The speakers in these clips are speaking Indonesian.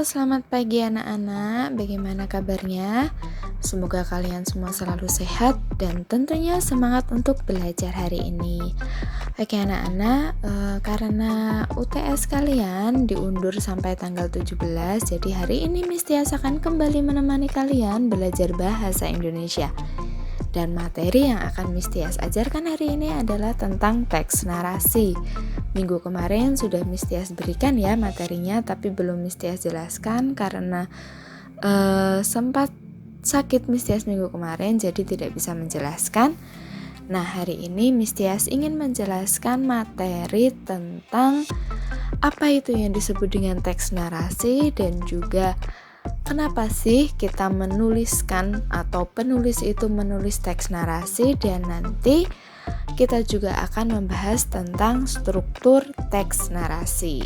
Selamat pagi anak-anak. Bagaimana kabarnya? Semoga kalian semua selalu sehat dan tentunya semangat untuk belajar hari ini. Oke anak-anak, karena UTS kalian diundur sampai tanggal 17, jadi hari ini Miss Tias akan kembali menemani kalian belajar bahasa Indonesia. Dan materi yang akan Miss Tias ajarkan hari ini adalah tentang teks narasi. Minggu kemarin sudah Miss Tias berikan ya materinya, tapi belum Miss Tias jelaskan karena sempat sakit Miss Tias minggu kemarin, jadi tidak bisa menjelaskan. Nah, hari ini Miss Tias ingin menjelaskan materi tentang apa itu yang disebut dengan teks narasi dan juga kenapa sih kita menuliskan atau penulis itu menulis teks narasi, dan nanti kita juga akan membahas tentang struktur teks narasi.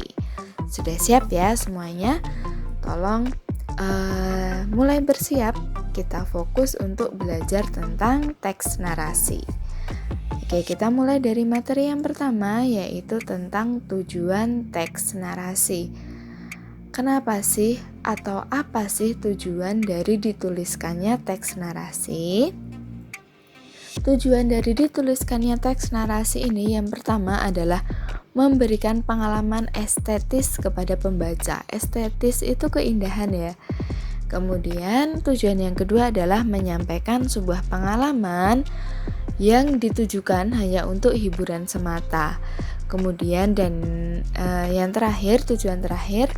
Sudah siap ya semuanya? Tolong mulai bersiap, kita fokus untuk belajar tentang teks narasi. Oke, kita mulai dari materi yang pertama, yaitu tentang tujuan teks narasi. Kenapa sih atau apa sih tujuan dari dituliskannya teks narasi? Tujuan dari dituliskannya teks narasi ini yang pertama adalah memberikan pengalaman estetis kepada pembaca. Estetis itu keindahan ya. Kemudian tujuan yang kedua adalah menyampaikan sebuah pengalaman yang ditujukan hanya untuk hiburan semata. Kemudian yang terakhir, tujuan terakhir,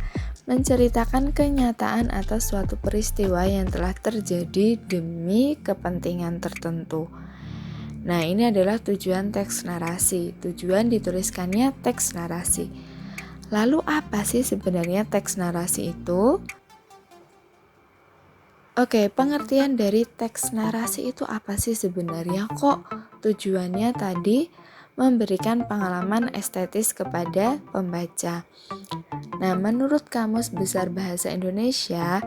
menceritakan kenyataan atas suatu peristiwa yang telah terjadi demi kepentingan tertentu. Nah, ini adalah tujuan teks narasi, tujuan dituliskannya teks narasi. Lalu apa sih sebenarnya teks narasi itu? Oke, pengertian dari teks narasi itu apa sih sebenarnya? Kok tujuannya tadi memberikan pengalaman estetis kepada pembaca? Nah, menurut Kamus Besar Bahasa Indonesia,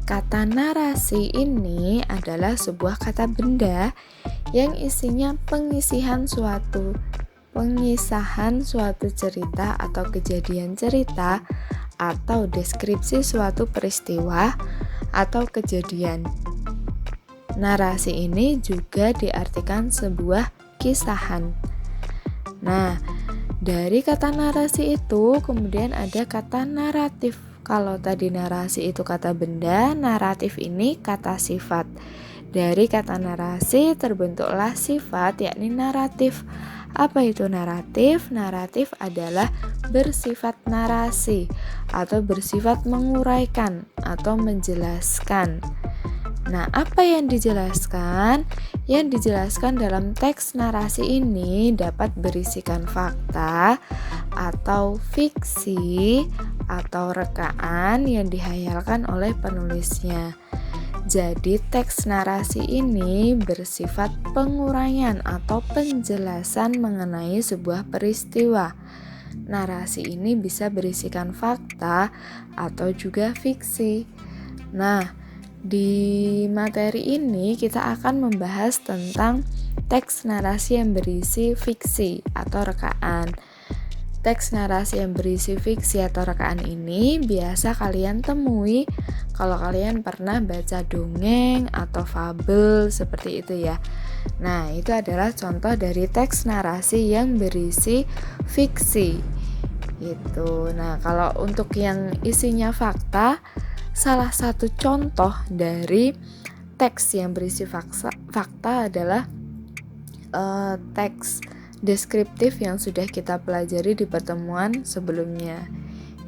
kata narasi ini adalah sebuah kata benda yang isinya pengisahan suatu cerita atau kejadian cerita atau deskripsi suatu peristiwa atau kejadian. Narasi ini juga diartikan sebuah kisahan. Nah, dari kata narasi itu kemudian ada kata naratif. Kalau tadi narasi itu kata benda, naratif ini kata sifat. Dari kata narasi terbentuklah sifat, yakni naratif. Apa itu naratif? Naratif adalah bersifat narasi atau bersifat menguraikan atau menjelaskan. Nah, apa yang dijelaskan? Yang dijelaskan dalam teks narasi ini dapat berisikan fakta atau fiksi atau rekaan yang dihayalkan oleh penulisnya. Jadi teks narasi ini bersifat penguraian atau penjelasan mengenai sebuah peristiwa. Narasi ini bisa berisikan fakta atau juga fiksi. Nah, di materi ini kita akan membahas tentang teks narasi yang berisi fiksi atau rekaan. Teks narasi yang berisi fiksi atau rekaan ini biasa kalian temui kalau kalian pernah baca dongeng atau fabel seperti itu ya. Nah, itu adalah contoh dari teks narasi yang berisi fiksi. Gitu. Nah, kalau untuk yang isinya fakta, salah satu contoh dari teks yang berisi fakta adalah teks deskriptif yang sudah kita pelajari di pertemuan sebelumnya.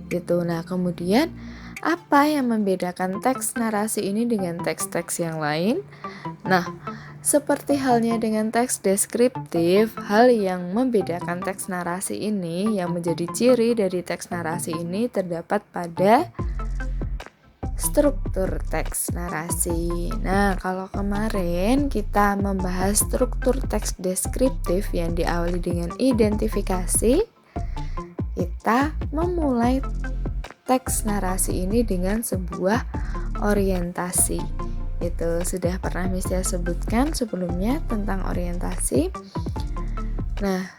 Gitu. Nah, kemudian apa yang membedakan teks narasi ini dengan teks-teks yang lain? Nah, seperti halnya dengan teks deskriptif, hal yang membedakan teks narasi ini, yang menjadi ciri dari teks narasi ini terdapat pada struktur teks narasi. Nah, kalau kemarin kita membahas struktur teks deskriptif yang diawali dengan identifikasi, kita memulai teks narasi ini dengan sebuah orientasi. Itu sudah pernah Miss Tia sebutkan sebelumnya tentang orientasi. Nah,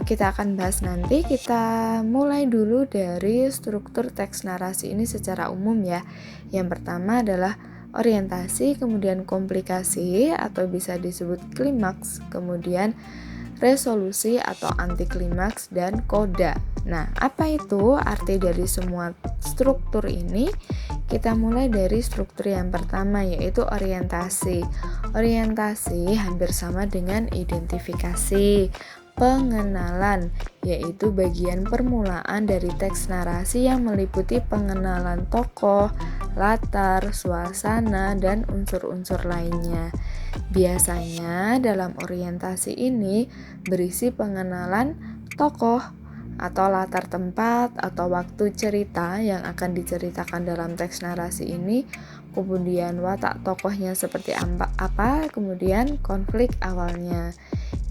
kita akan bahas nanti. Kita mulai dulu dari struktur teks narasi ini secara umum ya. Yang pertama adalah orientasi, kemudian komplikasi atau bisa disebut klimaks, kemudian resolusi atau anti klimaks, dan koda. Nah, apa itu arti dari semua struktur ini? Kita mulai dari struktur yang pertama, yaitu orientasi. Orientasi hampir sama dengan identifikasi. Pengenalan, yaitu bagian permulaan dari teks narasi yang meliputi pengenalan tokoh, latar, suasana, dan unsur-unsur lainnya. Biasanya dalam orientasi ini berisi pengenalan tokoh atau latar tempat atau waktu cerita yang akan diceritakan dalam teks narasi ini, kemudian watak tokohnya seperti apa, kemudian konflik awalnya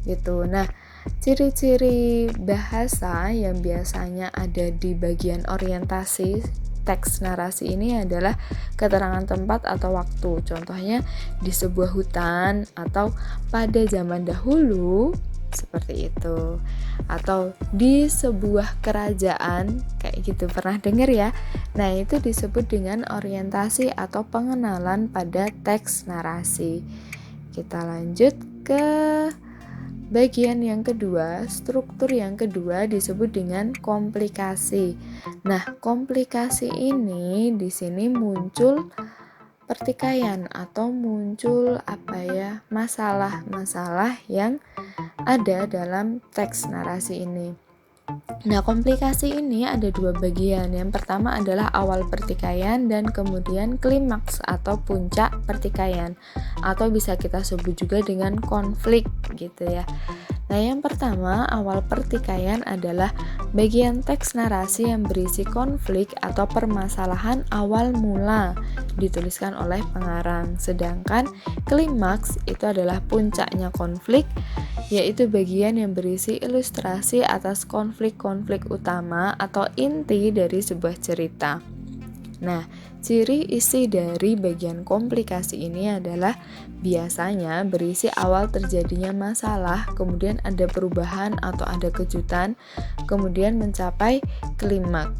gitu. Nah, ciri-ciri bahasa yang biasanya ada di bagian orientasi teks narasi ini adalah keterangan tempat atau waktu. Contohnya di sebuah hutan atau pada zaman dahulu seperti itu. Atau di sebuah kerajaan kayak gitu, pernah dengar ya? Nah, itu disebut dengan orientasi atau pengenalan pada teks narasi. Kita lanjut ke bagian yang kedua. Struktur yang kedua disebut dengan komplikasi. Nah, komplikasi ini di sini muncul pertikaian atau muncul masalah-masalah yang ada dalam teks narasi ini. Nah, komplikasi ini ada dua bagian. Yang pertama adalah awal pertikaian dan kemudian klimaks atau puncak pertikaian, atau bisa kita sebut juga dengan konflik gitu ya. Nah, yang pertama, awal pertikaian adalah bagian teks narasi yang berisi konflik atau permasalahan awal mula dituliskan oleh pengarang. Sedangkan klimaks itu adalah puncaknya konflik, yaitu bagian yang berisi ilustrasi atas konflik-konflik utama atau inti dari sebuah cerita. Nah, ciri isi dari bagian komplikasi ini adalah biasanya berisi awal terjadinya masalah, kemudian ada perubahan atau ada kejutan, kemudian mencapai klimaks.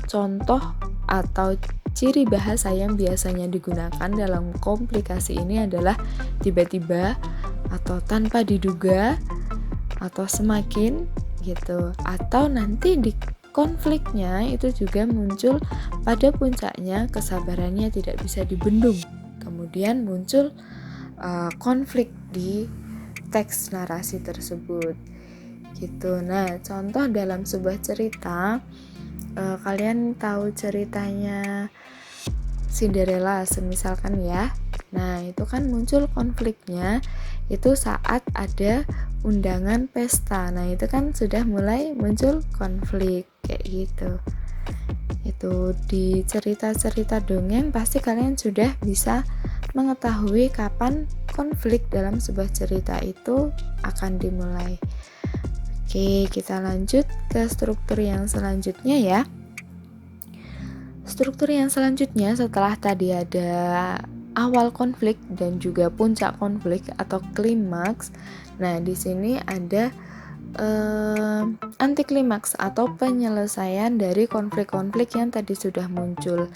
Contoh atau ciri bahasa yang biasanya digunakan dalam komplikasi ini adalah tiba-tiba atau tanpa diduga atau semakin gitu, atau nanti di konfliknya itu juga muncul pada puncaknya kesabarannya tidak bisa dibendung, kemudian muncul konflik di teks narasi tersebut gitu. Nah, contoh dalam sebuah cerita, kalian tahu ceritanya Cinderella semisalkan ya. Nah, itu kan muncul konfliknya itu saat ada undangan pesta. Nah, itu kan sudah mulai muncul konflik kayak gitu. Itu di cerita-cerita dongeng pasti kalian sudah bisa mengetahui kapan konflik dalam sebuah cerita itu akan dimulai. Oke, kita lanjut ke struktur yang selanjutnya ya. Struktur yang selanjutnya setelah tadi ada awal konflik dan juga puncak konflik atau klimaks. Nah, di sini ada anti klimaks atau penyelesaian dari konflik-konflik yang tadi sudah muncul.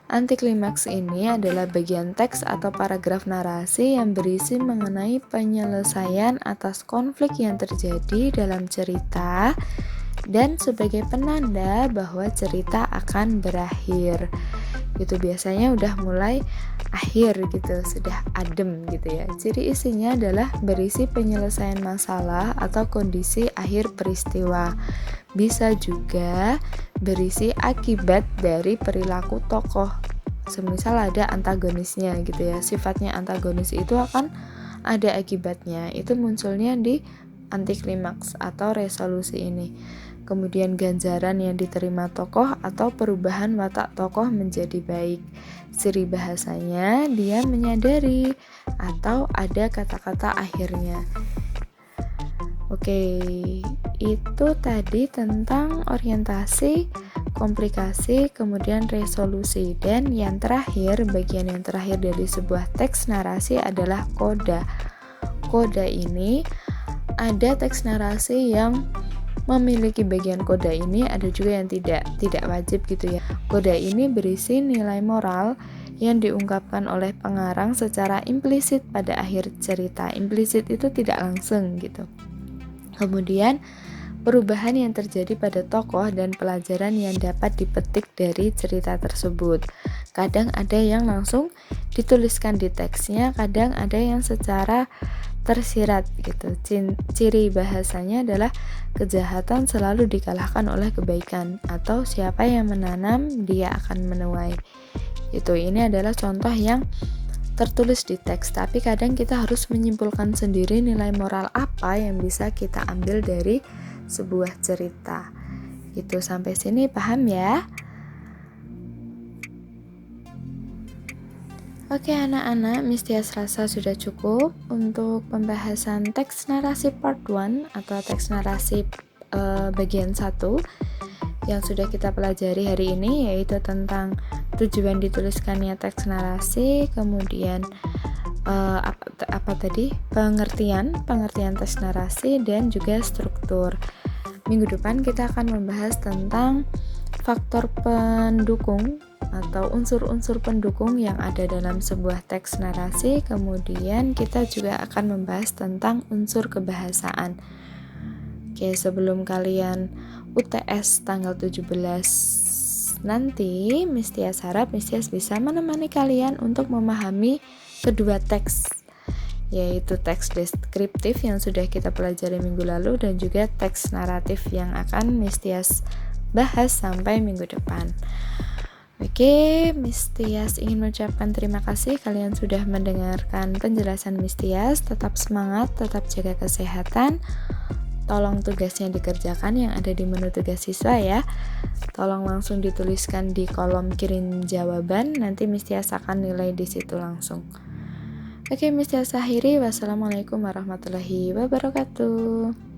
Anti klimaks ini adalah bagian teks atau paragraf narasi yang berisi mengenai penyelesaian atas konflik yang terjadi dalam cerita dan sebagai penanda bahwa cerita akan berakhir. Itu biasanya udah mulai akhir gitu, sudah adem gitu ya. Ciri isinya adalah berisi penyelesaian masalah atau kondisi akhir peristiwa. Bisa juga berisi akibat dari perilaku tokoh. Semisal ada antagonisnya gitu ya. Sifatnya antagonis itu akan ada akibatnya. Itu munculnya di anti klimaks atau resolusi ini. Kemudian ganjaran yang diterima tokoh atau perubahan watak tokoh menjadi baik. Ciri bahasanya dia menyadari atau ada kata-kata akhirnya. Oke, itu tadi tentang orientasi, komplikasi, kemudian resolusi. Dan yang terakhir, bagian yang terakhir dari sebuah teks narasi adalah koda. Koda ini ada teks narasi yang memiliki bagian koda ini, ada juga yang tidak wajib gitu ya. Koda ini berisi nilai moral yang diungkapkan oleh pengarang secara implisit pada akhir cerita. Implisit itu tidak langsung gitu. Kemudian perubahan yang terjadi pada tokoh dan pelajaran yang dapat dipetik dari cerita tersebut. Kadang ada yang langsung dituliskan di teksnya, kadang ada yang secara tersirat gitu. Ciri bahasanya adalah kejahatan selalu dikalahkan oleh kebaikan, atau siapa yang menanam dia akan menuai. Ini adalah contoh yang tertulis di teks, tapi kadang kita harus menyimpulkan sendiri nilai moral apa yang bisa kita ambil dari sebuah cerita. Sampai sini paham ya? Oke anak-anak, Miss Tias rasa sudah cukup untuk pembahasan teks narasi part 1 atau teks narasi bagian 1 yang sudah kita pelajari hari ini, yaitu tentang tujuan dituliskannya teks narasi, kemudian pengertian teks narasi, dan juga struktur. Minggu depan kita akan membahas tentang faktor pendukung atau unsur-unsur pendukung yang ada dalam sebuah teks narasi. Kemudian kita juga akan membahas tentang unsur kebahasaan. Oke, sebelum kalian UTS tanggal 17 nanti, Miss Tias harap Miss Tias bisa menemani kalian untuk memahami kedua teks, yaitu teks deskriptif yang sudah kita pelajari minggu lalu dan juga teks naratif yang akan Miss Tias bahas sampai minggu depan. Oke, Miss Tias ingin mengucapkan terima kasih kalian sudah mendengarkan penjelasan Miss Tias. Tetap semangat, tetap jaga kesehatan. Tolong tugasnya dikerjakan yang ada di menu tugas siswa ya. Tolong langsung dituliskan di kolom kirim jawaban, nanti Miss Tias akan nilai di situ langsung. Oke, Miss Tias akhiri. Wassalamualaikum warahmatullahi wabarakatuh.